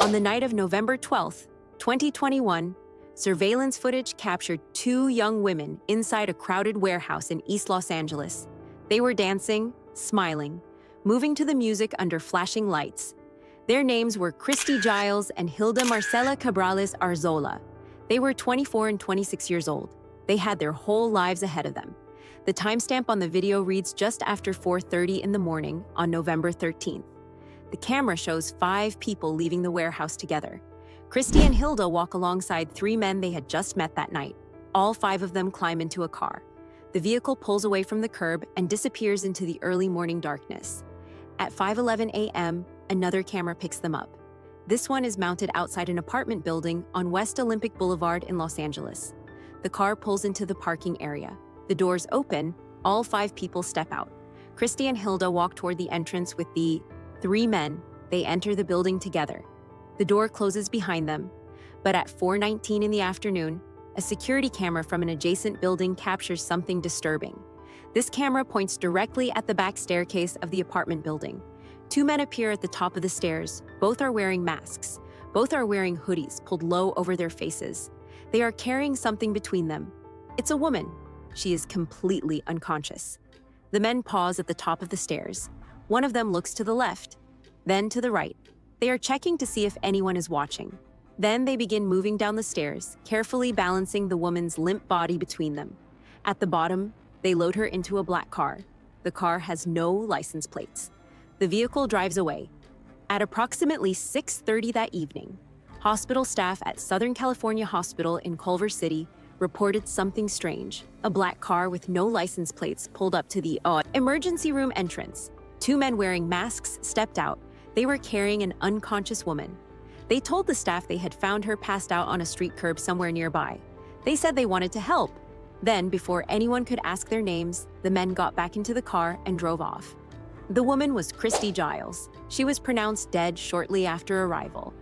On the night of November 12, 2021, surveillance footage captured two young women inside a crowded warehouse in East Los Angeles. They were dancing, smiling, moving to the music under flashing lights. Their names were Christy Giles and Hilda Marcela Cabrales-Arzola. They were 24 and 26 years old. They had their whole lives ahead of them. The timestamp on the video reads just after 4:30 in the morning on November 13th. The camera shows 5 people leaving the warehouse together. Christy and Hilda walk alongside 3 men they had just met that night. All 5 of them climb into a car. The vehicle pulls away from the curb and disappears into the early morning darkness. At 5:11 a.m., another camera picks them up. This one is mounted outside an apartment building on West Olympic Boulevard in Los Angeles. The car pulls into the parking area. The doors open, all 5 people step out. Christy and Hilda walk toward the entrance with the 3 men. They enter the building together. The door closes behind them, but at 4:19 in the afternoon, a security camera from an adjacent building captures something disturbing. This camera points directly at the back staircase of the apartment building. 2 men appear at the top of the stairs. Both are wearing masks. Both are wearing hoodies pulled low over their faces. They are carrying something between them. It's a woman. She is completely unconscious. The men pause at the top of the stairs. One of them looks to the left, then to the right. They are checking to see if anyone is watching. Then they begin moving down the stairs, carefully balancing the woman's limp body between them. At the bottom, they load her into a black car. The car has no license plates. The vehicle drives away. At approximately 6:30 that evening, hospital staff at Southern California Hospital in Culver City reported something strange. A black car with no license plates pulled up to the emergency room entrance. 2 men wearing masks stepped out. They were carrying an unconscious woman. They told the staff they had found her passed out on a street curb somewhere nearby. They said they wanted to help. Then, before anyone could ask their names, the men got back into the car and drove off. The woman was Christy Giles. She was pronounced dead shortly after arrival.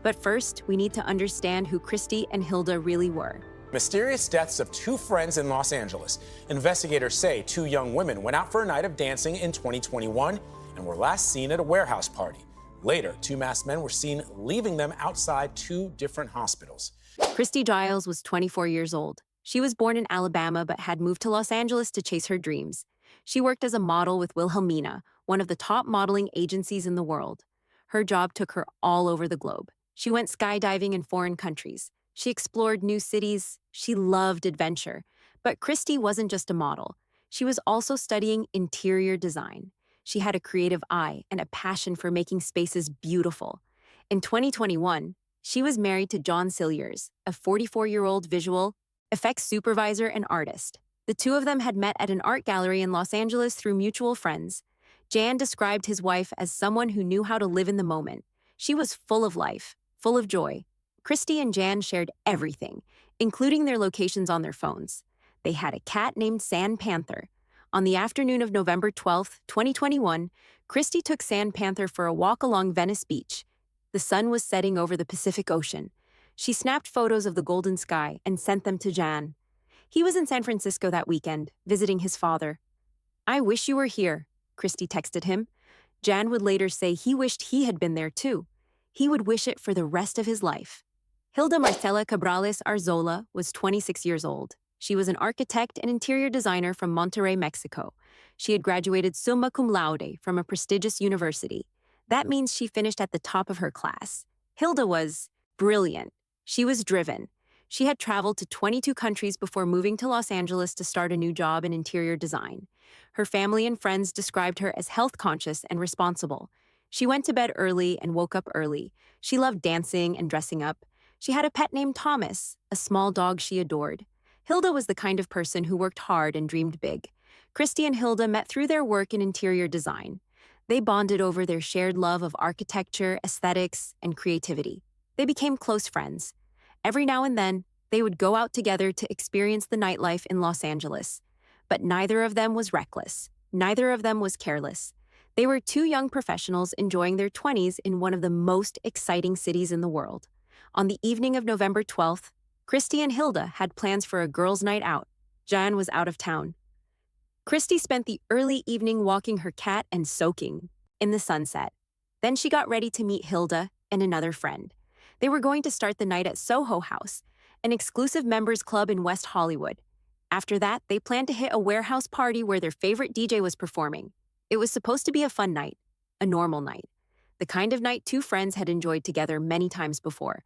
But first, we need to understand who Christy and Hilda really were. Mysterious deaths of 2 friends in Los Angeles. Investigators say 2 young women went out for a night of dancing in 2021 and were last seen at a warehouse party. Later, 2 masked men were seen leaving them outside 2 different hospitals. Christy Giles was 24 years old. She was born in Alabama but had moved to Los Angeles to chase her dreams. She worked as a model with Wilhelmina, one of the top modeling agencies in the world. Her job took her all over the globe. She went skydiving in foreign countries. She explored new cities. She loved adventure. But Christy wasn't just a model. She was also studying interior design. She had a creative eye and a passion for making spaces beautiful. In 2021, she was married to John Silliers, a 44-year-old visual effects supervisor and artist. The 2 of them had met at an art gallery in Los Angeles through mutual friends. Jan described his wife as someone who knew how to live in the moment. She was full of life, full of joy. Christy and Jan shared everything, including their locations on their phones. They had a cat named Sand Panther. On the afternoon of November 12, 2021, Christy took Sand Panther for a walk along Venice Beach. The sun was setting over the Pacific Ocean. She snapped photos of the golden sky and sent them to Jan. He was in San Francisco that weekend, visiting his father. "I wish you were here," Christy texted him. Jan would later say he wished he had been there too. He would wish it for the rest of his life. Hilda Marcela Cabrales-Arzola was 26 years old. She was an architect and interior designer from Monterrey, Mexico. She had graduated summa cum laude from a prestigious university. That means she finished at the top of her class. Hilda was brilliant. She was driven. She had traveled to 22 countries before moving to Los Angeles to start a new job in interior design. Her family and friends described her as health-conscious and responsible. She went to bed early and woke up early. She loved dancing and dressing up. She had a pet named Thomas, a small dog she adored. Hilda was the kind of person who worked hard and dreamed big. Christy and Hilda met through their work in interior design. They bonded over their shared love of architecture, aesthetics, and creativity. They became close friends. Every now and then, they would go out together to experience the nightlife in Los Angeles. But neither of them was reckless. Neither of them was careless. They were 2 young professionals enjoying their 20s in one of the most exciting cities in the world. On the evening of November 12th, Christy and Hilda had plans for a girls' night out. Jan was out of town. Christy spent the early evening walking her cat and soaking in the sunset. Then she got ready to meet Hilda and another friend. They were going to start the night at Soho House, an exclusive members club in West Hollywood. After that, they planned to hit a warehouse party where their favorite DJ was performing. It was supposed to be a fun night, a normal night, the kind of night two friends had enjoyed together many times before.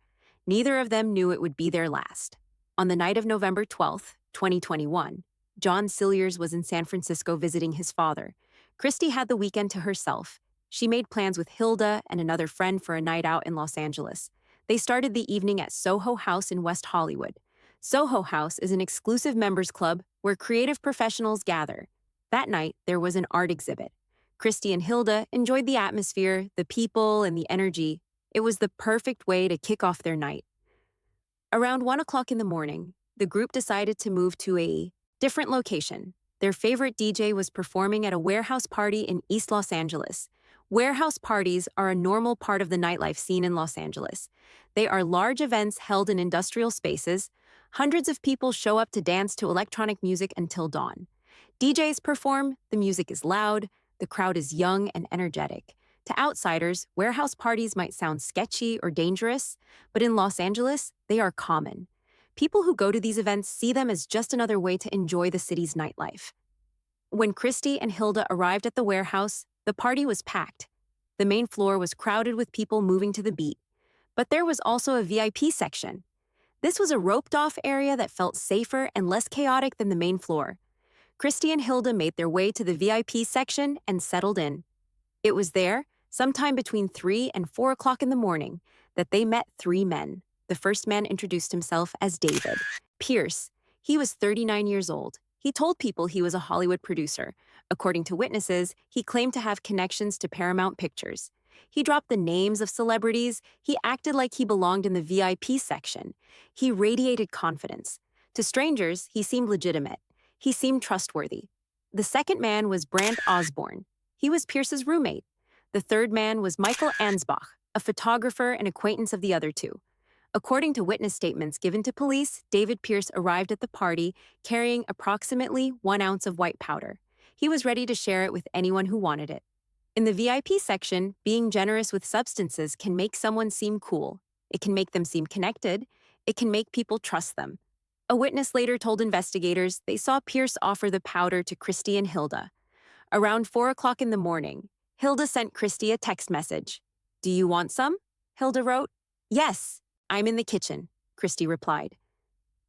Neither of them knew it would be their last. On the night of November 12th, 2021, John Cilliers was in San Francisco visiting his father. Christy had the weekend to herself. She made plans with Hilda and another friend for a night out in Los Angeles. They started the evening at Soho House in West Hollywood. Soho House is an exclusive members club where creative professionals gather. That night, there was an art exhibit. Christy and Hilda enjoyed the atmosphere, the people, and the energy. It was the perfect way to kick off their night. Around 1 o'clock in the morning, the group decided to move to a different location. Their favorite DJ was performing at a warehouse party in East Los Angeles. Warehouse parties are a normal part of the nightlife scene in Los Angeles. They are large events held in industrial spaces. Hundreds of people show up to dance to electronic music until dawn. DJs perform, the music is loud, the crowd is young and energetic. To outsiders, warehouse parties might sound sketchy or dangerous, but in Los Angeles, they are common. People who go to these events see them as just another way to enjoy the city's nightlife. When Christy and Hilda arrived at the warehouse, the party was packed. The main floor was crowded with people moving to the beat. But there was also a VIP section. This was a roped-off area that felt safer and less chaotic than the main floor. Christy and Hilda made their way to the VIP section and settled in. It was there, sometime between 3 and 4 o'clock in the morning, that they met three men. The first man introduced himself as David Pierce. He was 39 years old. He told people he was a Hollywood producer. According to witnesses, he claimed to have connections to Paramount Pictures. He dropped the names of celebrities. He acted like he belonged in the VIP section. He radiated confidence. To strangers, he seemed legitimate. He seemed trustworthy. The second man was Brant Osborne. He was Pierce's roommate. The third man was Michael Ansbach, a photographer and acquaintance of the other two. According to witness statements given to police, David Pierce arrived at the party carrying approximately 1 ounce of white powder. He was ready to share it with anyone who wanted it. In the VIP section, being generous with substances can make someone seem cool. It can make them seem connected. It can make people trust them. A witness later told investigators they saw Pierce offer the powder to Christy and Hilda. Around 4 o'clock in the morning, Hilda sent Christy a text message. "Do you want some?" Hilda wrote. "Yes, I'm in the kitchen," Christy replied.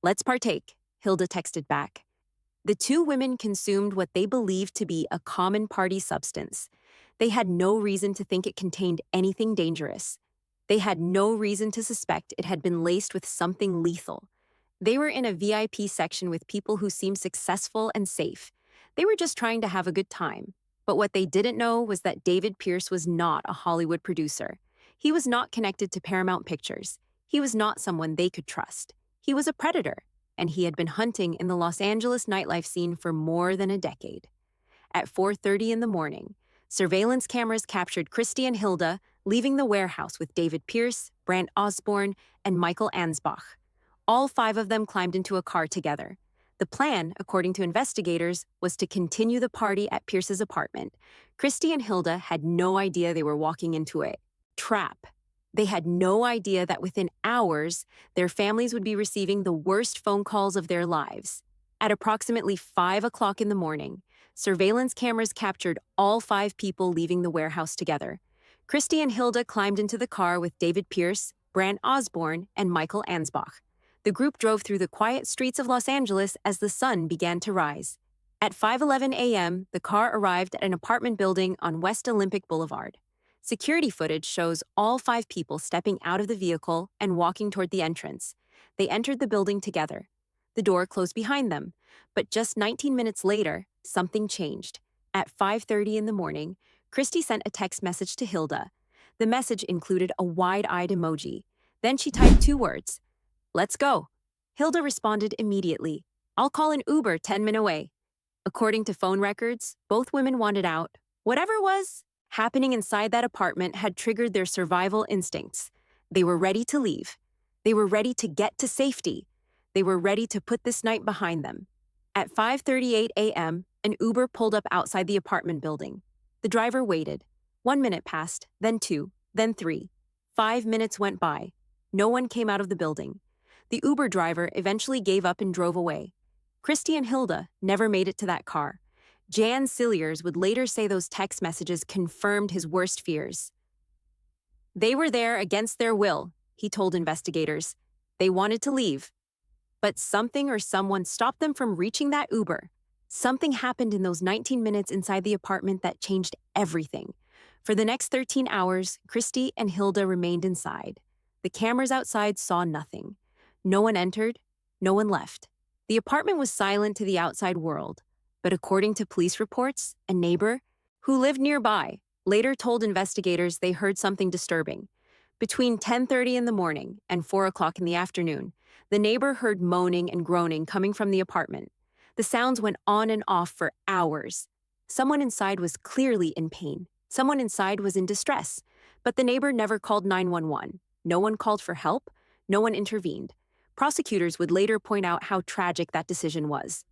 "Let's partake," Hilda texted back. The two women consumed what they believed to be a common party substance. They had no reason to think it contained anything dangerous. They had no reason to suspect it had been laced with something lethal. They were in a VIP section with people who seemed successful and safe. They were just trying to have a good time. But what they didn't know was that David Pierce was not a Hollywood producer. He was not connected to Paramount Pictures. He was not someone they could trust. He was a predator, and he had been hunting in the Los Angeles nightlife scene for more than a decade. At 4:30 in the morning, surveillance cameras captured Christy and Hilda leaving the warehouse with David Pierce, Brant Osborne, and Michael Ansbach. All 5 of them climbed into a car together. The plan, according to investigators, was to continue the party at Pierce's apartment. Christy and Hilda had no idea they were walking into a trap. They had no idea that within hours, their families would be receiving the worst phone calls of their lives. At approximately 5 o'clock in the morning, surveillance cameras captured all 5 people leaving the warehouse together. Christy and Hilda climbed into the car with David Pierce, Brant Osborne, and Michael Ansbach. The group drove through the quiet streets of Los Angeles as the sun began to rise. At 5:11 a.m., the car arrived at an apartment building on West Olympic Boulevard. Security footage shows all 5 people stepping out of the vehicle and walking toward the entrance. They entered the building together. The door closed behind them, but just 19 minutes later, something changed. At 5:30 in the morning, Christy sent a text message to Hilda. The message included a wide-eyed emoji. Then she typed 2 words. "Let's go." Hilda responded immediately. "I'll call an Uber 10 minutes away." According to phone records, both women wanted out. Whatever was happening inside that apartment had triggered their survival instincts. They were ready to leave. They were ready to get to safety. They were ready to put this night behind them. At 5:38 a.m., an Uber pulled up outside the apartment building. The driver waited. 1 minute passed, then 2, then 3. 5 minutes went by. No one came out of the building. The Uber driver eventually gave up and drove away. Christy and Hilda never made it to that car. Jan Cilliers would later say those text messages confirmed his worst fears. They were there against their will, he told investigators. They wanted to leave. But something or someone stopped them from reaching that Uber. Something happened in those 19 minutes inside the apartment that changed everything. For the next 13 hours, Christy and Hilda remained inside. The cameras outside saw nothing. No one entered, no one left. The apartment was silent to the outside world. But according to police reports, a neighbor, who lived nearby, later told investigators they heard something disturbing. Between 10:30 in the morning and 4 o'clock in the afternoon, the neighbor heard moaning and groaning coming from the apartment. The sounds went on and off for hours. Someone inside was clearly in pain. Someone inside was in distress. But the neighbor never called 911. No one called for help. No one intervened. Prosecutors would later point out how tragic that decision was.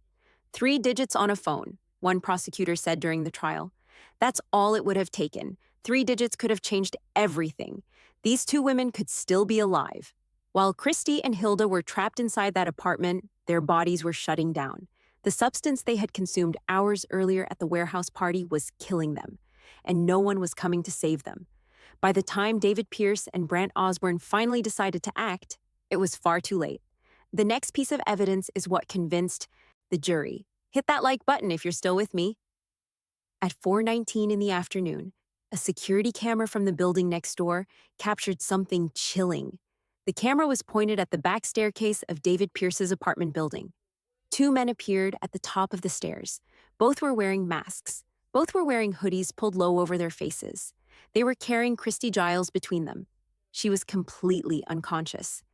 3 digits on a phone, one prosecutor said during the trial. That's all it would have taken. 3 digits could have changed everything. These 2 women could still be alive. While Christy and Hilda were trapped inside that apartment, their bodies were shutting down. The substance they had consumed hours earlier at the warehouse party was killing them, and no one was coming to save them. By the time David Pierce and Brant Osborne finally decided to act, it was far too late. The next piece of evidence is what convinced the jury. Hit that like button if you're still with me. At 4:19 in the afternoon, a security camera from the building next door captured something chilling. The camera was pointed at the back staircase of David Pierce's apartment building. 2 men appeared at the top of the stairs. Both were wearing masks. Both were wearing hoodies pulled low over their faces. They were carrying Christy Giles between them. She was completely unconscious.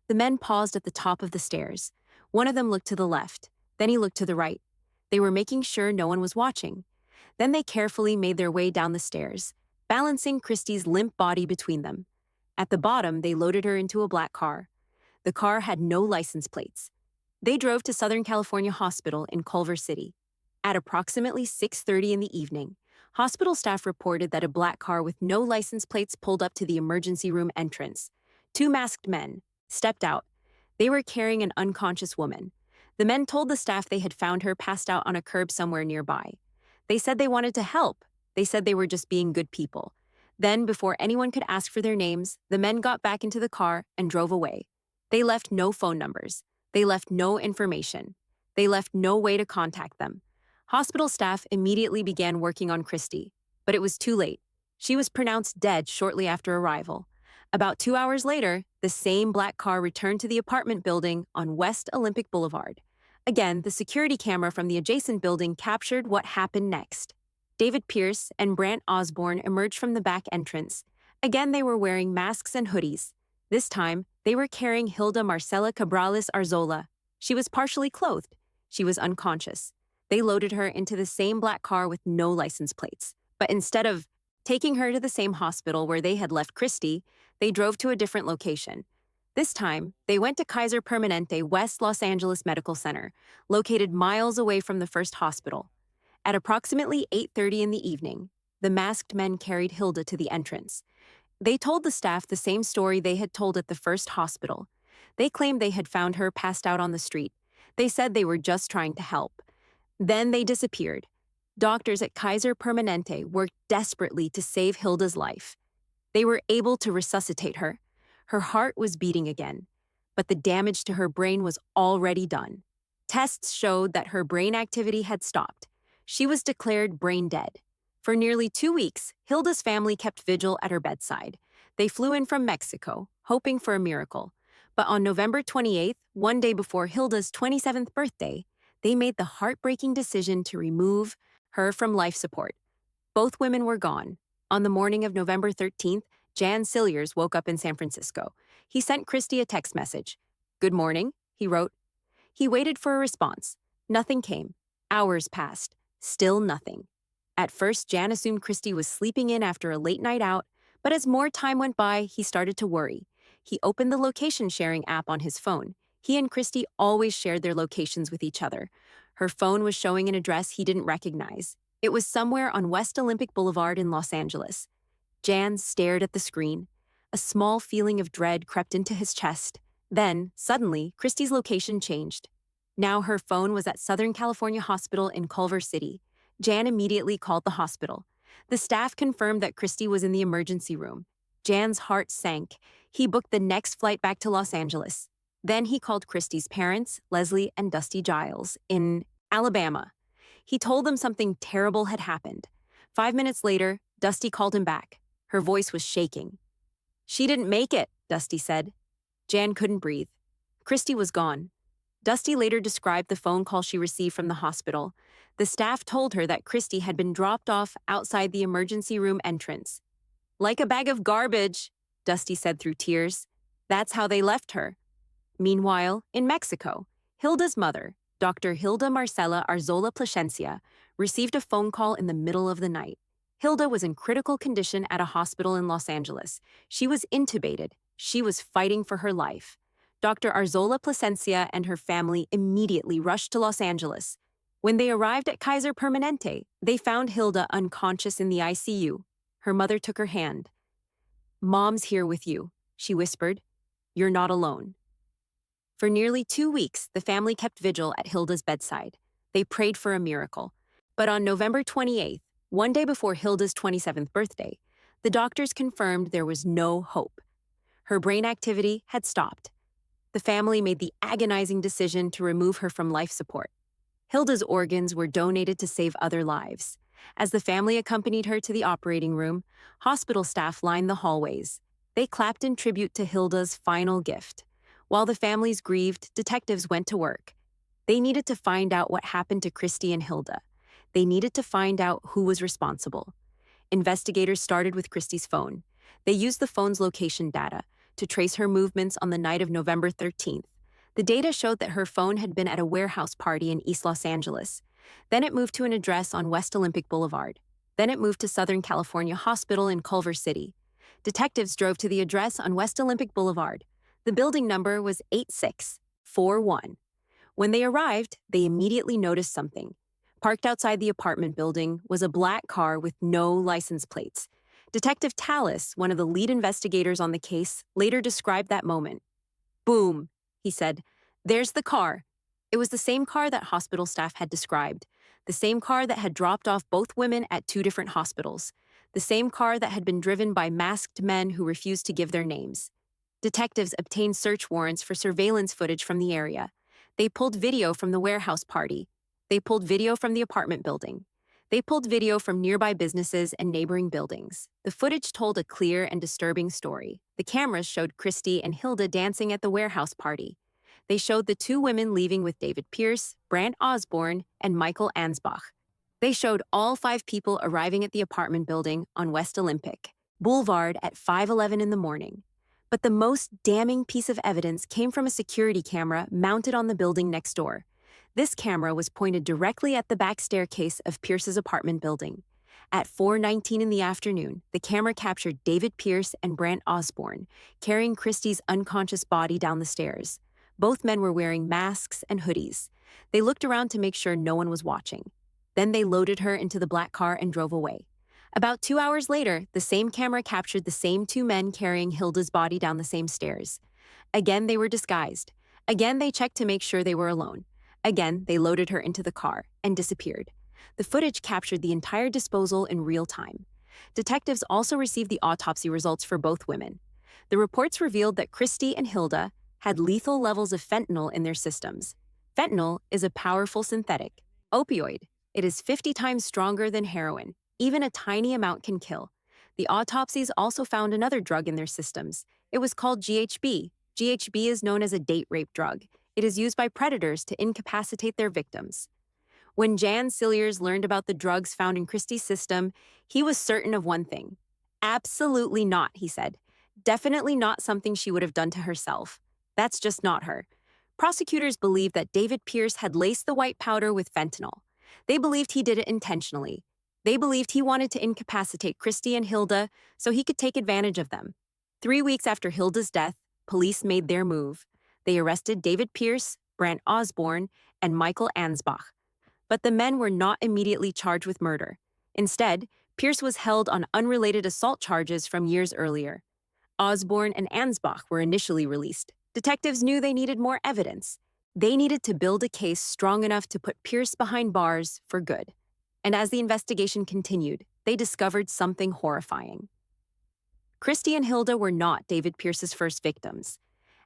The men paused at the top of the stairs. One of them looked to the left. Then he looked to the right. They were making sure no one was watching. Then they carefully made their way down the stairs, balancing Christy's limp body between them. At the bottom, they loaded her into a black car. The car had no license plates. They drove to Southern California Hospital in Culver City. At approximately 6:30 in the evening, hospital staff reported that a black car with no license plates pulled up to the emergency room entrance. 2 masked men stepped out. They were carrying an unconscious woman. The men told the staff they had found her passed out on a curb somewhere nearby. They said they wanted to help. They said they were just being good people. Then, before anyone could ask for their names, the men got back into the car and drove away. They left no phone numbers. They left no information. They left no way to contact them. Hospital staff immediately began working on Christy, but it was too late. She was pronounced dead shortly after arrival. About 2 hours later, the same black car returned to the apartment building on West Olympic Boulevard. Again, the security camera from the adjacent building captured what happened next. David Pierce and Brant Osborne emerged from the back entrance. Again, they were wearing masks and hoodies. This time, they were carrying Hilda Marcela Cabrales-Arzola. She was partially clothed. She was unconscious. They loaded her into the same black car with no license plates. But instead of taking her to the same hospital where they had left Christy, they drove to a different location. This time, they went to Kaiser Permanente West Los Angeles Medical Center, located miles away from the first hospital. At approximately 8:30 in the evening, the masked men carried Hilda to the entrance. They told the staff the same story they had told at the first hospital. They claimed they had found her passed out on the street. They said they were just trying to help. Then they disappeared. Doctors at Kaiser Permanente worked desperately to save Hilda's life. They were able to resuscitate her. Her heart was beating again, but the damage to her brain was already done. Tests showed that her brain activity had stopped. She was declared brain dead. For nearly 2 weeks, Hilda's family kept vigil at her bedside. They flew in from Mexico, hoping for a miracle. But on November 28th, one day before Hilda's 27th birthday, they made the heartbreaking decision to remove her from life support. Both women were gone. On the morning of November 13th, Jan Cilliers woke up in San Francisco. He sent Christy a text message. "Good morning," he wrote. He waited for a response. Nothing came. Hours passed. Still nothing. At first, Jan assumed Christy was sleeping in after a late night out, but as more time went by, he started to worry. He opened the location sharing app on his phone. He and Christy always shared their locations with each other. Her phone was showing an address he didn't recognize. It was somewhere on West Olympic Boulevard in Los Angeles. Jan stared at the screen. A small feeling of dread crept into his chest. Then, suddenly, Christy's location changed. Now her phone was at Southern California Hospital in Culver City. Jan immediately called the hospital. The staff confirmed that Christy was in the emergency room. Jan's heart sank. He booked the next flight back to Los Angeles. Then he called Christy's parents, Leslie and Dusty Giles, in Alabama. He told them something terrible had happened. 5 minutes later, Dusty called him back. Her voice was shaking. "She didn't make it," Dusty said. Jan couldn't breathe. Christy was gone. Dusty later described the phone call she received from the hospital. The staff told her that Christy had been dropped off outside the emergency room entrance. "Like a bag of garbage," Dusty said through tears. That's how they left her. Meanwhile, in Mexico, Hilda's mother, Dr. Hilda Marcela Arzola Plasencia, received a phone call in the middle of the night. Hilda was in critical condition at a hospital in Los Angeles. She was intubated. She was fighting for her life. Dr. Arzola Plasencia and her family immediately rushed to Los Angeles. When they arrived at Kaiser Permanente, they found Hilda unconscious in the ICU. Her mother took her hand. "Mom's here with you," she whispered. "You're not alone." For nearly 2 weeks, the family kept vigil at Hilda's bedside. They prayed for a miracle. But on November 28th, one day before Hilda's 27th birthday, the doctors confirmed there was no hope. Her brain activity had stopped. The family made the agonizing decision to remove her from life support. Hilda's organs were donated to save other lives. As the family accompanied her to the operating room, hospital staff lined the hallways. They clapped in tribute to Hilda's final gift. While the families grieved, detectives went to work. They needed to find out what happened to Christy and Hilda. They needed to find out who was responsible. Investigators started with Christy's phone. They used the phone's location data to trace her movements on the night of November 13th. The data showed that her phone had been at a warehouse party in East Los Angeles. Then it moved to an address on West Olympic Boulevard. Then it moved to Southern California Hospital in Culver City. Detectives drove to the address on West Olympic Boulevard. The building number was 8641. When they arrived, they immediately noticed something. Parked outside the apartment building was a black car with no license plates. Detective Tallis, one of the lead investigators on the case, later described that moment. "Boom," he said. "There's the car." It was the same car that hospital staff had described, the same car that had dropped off both women at 2 different hospitals, the same car that had been driven by masked men who refused to give their names. Detectives obtained search warrants for surveillance footage from the area. They pulled video from the warehouse party. They pulled video from the apartment building. They pulled video from nearby businesses and neighboring buildings. The footage told a clear and disturbing story. The cameras showed Christy and Hilda dancing at the warehouse party. They showed the 2 women leaving with David Pierce, Brant Osborne, and Michael Ansbach. They showed all 5 people arriving at the apartment building on West Olympic Boulevard at 5:11 in the morning. But the most damning piece of evidence came from a security camera mounted on the building next door. This camera was pointed directly at the back staircase of Pierce's apartment building. At 4:19 in the afternoon, the camera captured David Pierce and Brant Osborne carrying Christy's unconscious body down the stairs. Both men were wearing masks and hoodies. They looked around to make sure no one was watching. Then they loaded her into the black car and drove away. About 2 hours later, the same camera captured the same 2 men carrying Hilda's body down the same stairs. Again, they were disguised. Again, they checked to make sure they were alone. Again, they loaded her into the car and disappeared. The footage captured the entire disposal in real time. Detectives also received the autopsy results for both women. The reports revealed that Christy and Hilda had lethal levels of fentanyl in their systems. Fentanyl is a powerful synthetic opioid. It is 50 times stronger than heroin. Even a tiny amount can kill. The autopsies also found another drug in their systems. It was called GHB. GHB is known as a date rape drug. It is used by predators to incapacitate their victims. When Jan Cilliers learned about the drugs found in Christie's system, he was certain of one thing. "Absolutely not," he said. "Definitely not something she would have done to herself. That's just not her." Prosecutors believed that David Pierce had laced the white powder with fentanyl. They believed he did it intentionally. They believed he wanted to incapacitate Christy and Hilda so he could take advantage of them. 3 weeks after Hilda's death, police made their move. They arrested David Pierce, Brant Osborne, and Michael Ansbach. But the men were not immediately charged with murder. Instead, Pierce was held on unrelated assault charges from years earlier. Osborne and Ansbach were initially released, detectives knew they needed more evidence. They needed to build a case strong enough to put Pierce behind bars for good. And as the investigation continued, they discovered something horrifying. Christy and Hilda were not David Pierce's first victims.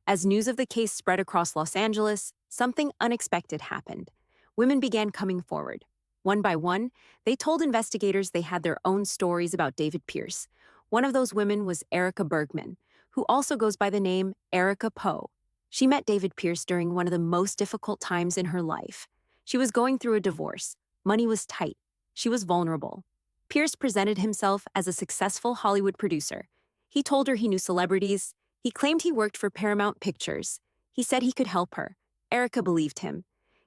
As news of the case spread across Los Angeles, something unexpected happened. Women began coming forward. One by one, they told investigators they had their own stories about David Pierce. One of those women was Erica Bergman, who also goes by the name Erica Poe. She met David Pierce during one of the most difficult times in her life. She was going through a divorce. Money was tight. She was vulnerable. Pierce presented himself as a successful Hollywood producer. He told her he knew celebrities. He claimed he worked for Paramount Pictures. He said he could help her. Erica believed him.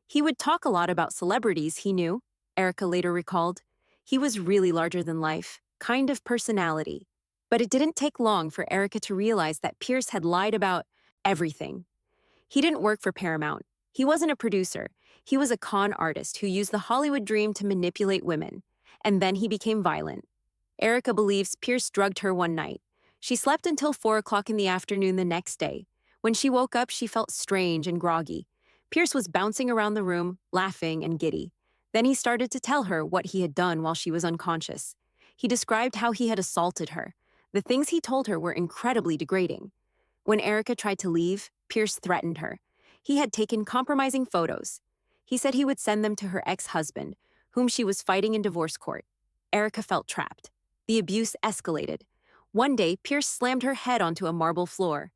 He would talk a lot about celebrities he knew, Erica later recalled. He was really larger than life, kind of personality. But it didn't take long for Erica to realize that Pierce had lied about everything. He didn't work for Paramount. He wasn't a producer. He was a con artist who used the Hollywood dream to manipulate women. And then he became violent. Erica believes Pierce drugged her one night. She slept until 4 o'clock in the afternoon the next day. When she woke up, she felt strange and groggy. Pierce was bouncing around the room, laughing and giddy. Then he started to tell her what he had done while she was unconscious. He described how he had assaulted her. The things he told her were incredibly degrading. When Erica tried to leave, Pierce threatened her. He had taken compromising photos. He said he would send them to her ex-husband, whom she was fighting in divorce court. Erica felt trapped. The abuse escalated. One day, Pierce slammed her head onto a marble floor.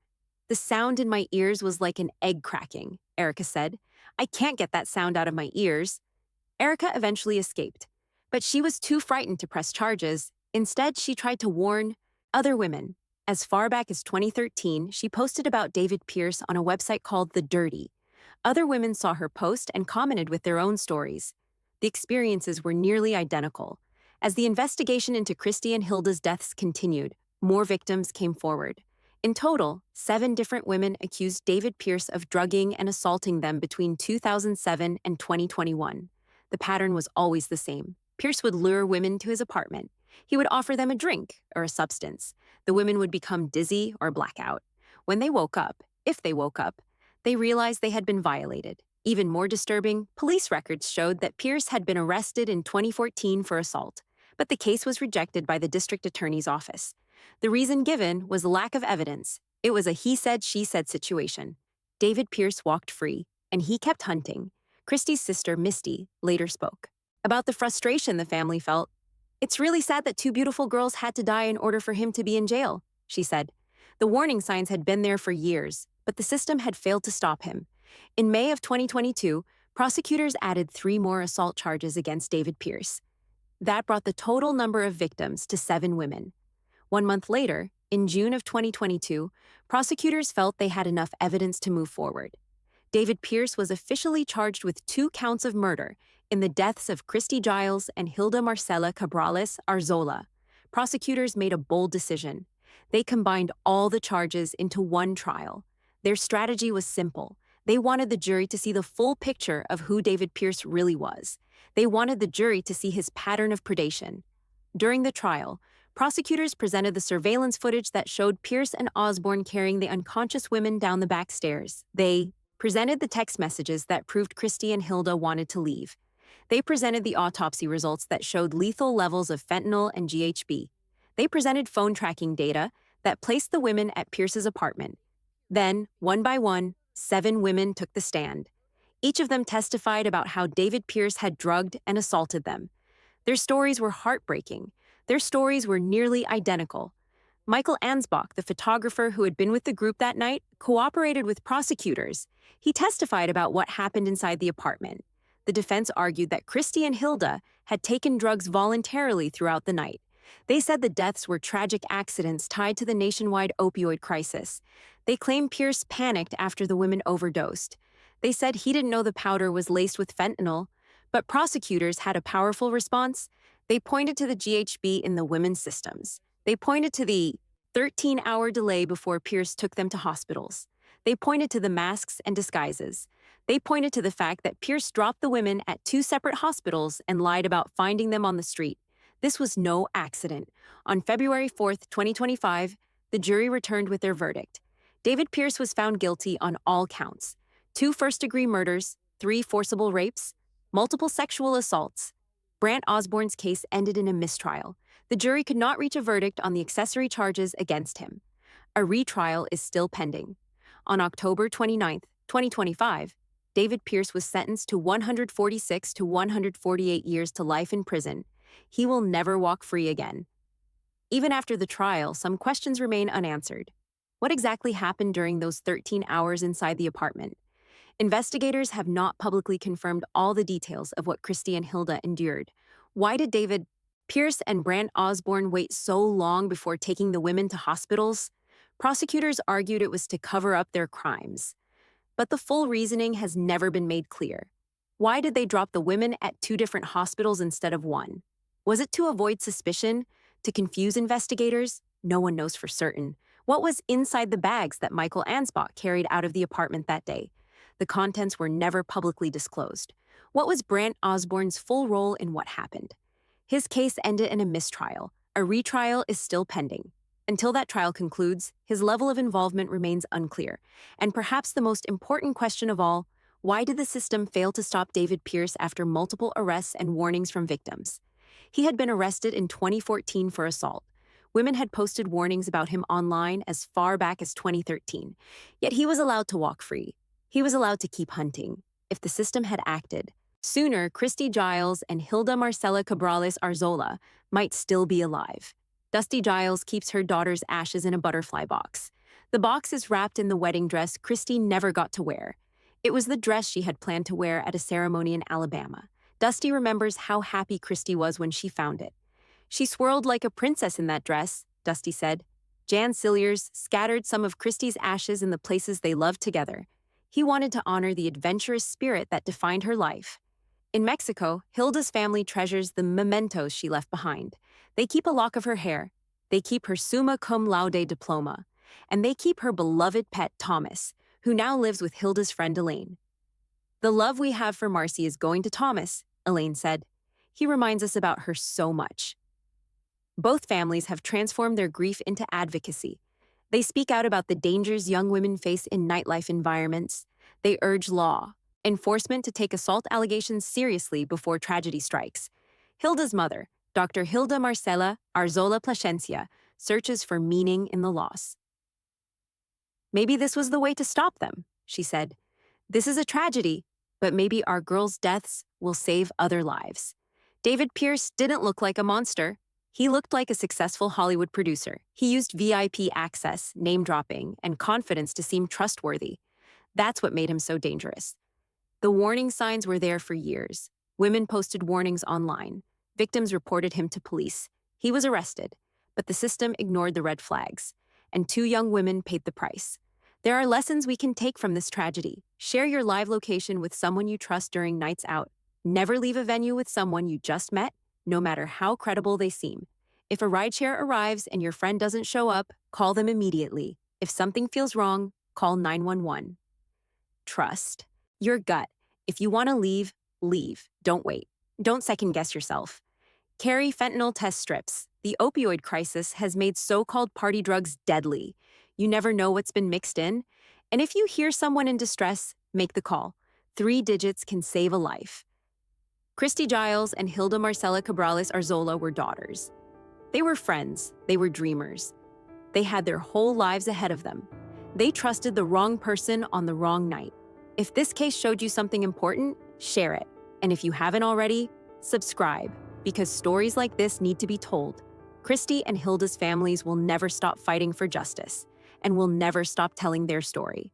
"The sound in my ears was like an egg cracking," Erica said. "I can't get that sound out of my ears." Erica eventually escaped, but she was too frightened to press charges. Instead, she tried to warn other women. As far back as 2013, she posted about David Pierce on a website called The Dirty. Other women saw her post and commented with their own stories. The experiences were nearly identical. As the investigation into Christy and Hilda's deaths continued, more victims came forward. In total, 7 different women accused David Pierce of drugging and assaulting them between 2007 and 2021. The pattern was always the same. Pierce would lure women to his apartment. He would offer them a drink or a substance. The women would become dizzy or black out. When they woke up, if they woke up, they realized they had been violated. Even more disturbing, police records showed that Pierce had been arrested in 2014 for assault, but the case was rejected by the district attorney's office. The reason given was lack of evidence. It was a he said, she said situation. David Pierce walked free, and he kept hunting. Christy's sister, Misty, later spoke about the frustration the family felt. "It's really sad that 2 beautiful girls had to die in order for him to be in jail," she said. The warning signs had been there for years, but the system had failed to stop him. In May of 2022, prosecutors added 3 more assault charges against David Pierce. That brought the total number of victims to 7 women. 1 month later, in June of 2022, prosecutors felt they had enough evidence to move forward. David Pierce was officially charged with 2 counts of murder in the deaths of Christy Giles and Hilda Marcela Cabrales-Arzola. Prosecutors made a bold decision. They combined all the charges into one trial. Their strategy was simple. They wanted the jury to see the full picture of who David Pierce really was. They wanted the jury to see his pattern of predation. During the trial, prosecutors presented the surveillance footage that showed Pierce and Osborne carrying the unconscious women down the back stairs. They presented the text messages that proved Christy and Hilda wanted to leave. They presented the autopsy results that showed lethal levels of fentanyl and GHB. They presented phone tracking data that placed the women at Pierce's apartment. Then, one by one, 7 women took the stand. Each of them testified about how David Pierce had drugged and assaulted them. Their stories were heartbreaking. Their stories were nearly identical. Michael Ansbach, the photographer who had been with the group that night, cooperated with prosecutors. He testified about what happened inside the apartment. The defense argued that Christy and Hilda had taken drugs voluntarily throughout the night. They said the deaths were tragic accidents tied to the nationwide opioid crisis. They claimed Pierce panicked after the women overdosed. They said he didn't know the powder was laced with fentanyl, but prosecutors had a powerful response. They pointed to the GHB in the women's systems. They pointed to the 13-hour delay before Pierce took them to hospitals. They pointed to the masks and disguises. They pointed to the fact that Pierce dropped the women at 2 separate hospitals and lied about finding them on the street. This was no accident. On February 4, 2025, the jury returned with their verdict. David Pierce was found guilty on all counts: 2 first-degree murders, 3 forcible rapes, multiple sexual assaults. Brant Osborne's case ended in a mistrial. The jury could not reach a verdict on the accessory charges against him. A retrial is still pending. On October 29, 2025, David Pierce was sentenced to 146 to 148 years to life in prison. He will never walk free again. Even after the trial, some questions remain unanswered. What exactly happened during those 13 hours inside the apartment? Investigators have not publicly confirmed all the details of what Christy and Hilda endured. Why did David Pierce and Brant Osborne wait so long before taking the women to hospitals? Prosecutors argued it was to cover up their crimes. But the full reasoning has never been made clear. Why did they drop the women at 2 different hospitals instead of 1? Was it to avoid suspicion? To confuse investigators? No one knows for certain. What was inside the bags that Michael Ansbach carried out of the apartment that day? The contents were never publicly disclosed. What was Brant Osborne's full role in what happened? His case ended in a mistrial. A retrial is still pending. Until that trial concludes, his level of involvement remains unclear. And perhaps the most important question of all, why did the system fail to stop David Pierce after multiple arrests and warnings from victims? He had been arrested in 2014 for assault. Women had posted warnings about him online as far back as 2013. Yet he was allowed to walk free. He was allowed to keep hunting. If the system had acted sooner, Christy Giles and Hilda Marcela Cabrales-Arzola might still be alive. Dusty Giles keeps her daughter's ashes in a butterfly box. The box is wrapped in the wedding dress Christy never got to wear. It was the dress she had planned to wear at a ceremony in Alabama. Dusty remembers how happy Christy was when she found it. "She swirled like a princess in that dress," Dusty said. Jan Cilliers scattered some of Christy's ashes in the places they loved together. He wanted to honor the adventurous spirit that defined her life. In Mexico, Hilda's family treasures the mementos she left behind. They keep a lock of her hair, they keep her summa cum laude diploma, and they keep her beloved pet Thomas, who now lives with Hilda's friend Elaine. "The love we have for Marcy is going to Thomas," Elaine said. "He reminds us about her so much." Both families have transformed their grief into advocacy. They speak out about the dangers young women face in nightlife environments. They urge law enforcement to take assault allegations seriously before tragedy strikes. Hilda's mother, Dr. Hilda Marcela Arzola Plasencia, searches for meaning in the loss. "Maybe this was the way to stop them," she said. "This is a tragedy, but maybe our girls' deaths will save other lives." David Pierce didn't look like a monster. He looked like a successful Hollywood producer. He used VIP access, name-dropping, and confidence to seem trustworthy. That's what made him so dangerous. The warning signs were there for years. Women posted warnings online. Victims reported him to police. He was arrested, but the system ignored the red flags, and 2 young women paid the price. There are lessons we can take from this tragedy. Share your live location with someone you trust during nights out. Never leave a venue with someone you just met, no matter how credible they seem. If a rideshare arrives and your friend doesn't show up, call them immediately. If something feels wrong, call 911. Trust your gut. If you want to leave, leave. Don't wait. Don't second-guess yourself. Carry fentanyl test strips. The opioid crisis has made so-called party drugs deadly. You never know what's been mixed in. And if you hear someone in distress, make the call. 3 digits can save a life. Christy Giles and Hilda Marcela Cabrales-Arzola were daughters. They were friends. They were dreamers. They had their whole lives ahead of them. They trusted the wrong person on the wrong night. If this case showed you something important, share it. And if you haven't already, subscribe, because stories like this need to be told. Christy and Hilda's families will never stop fighting for justice, and will never stop telling their story.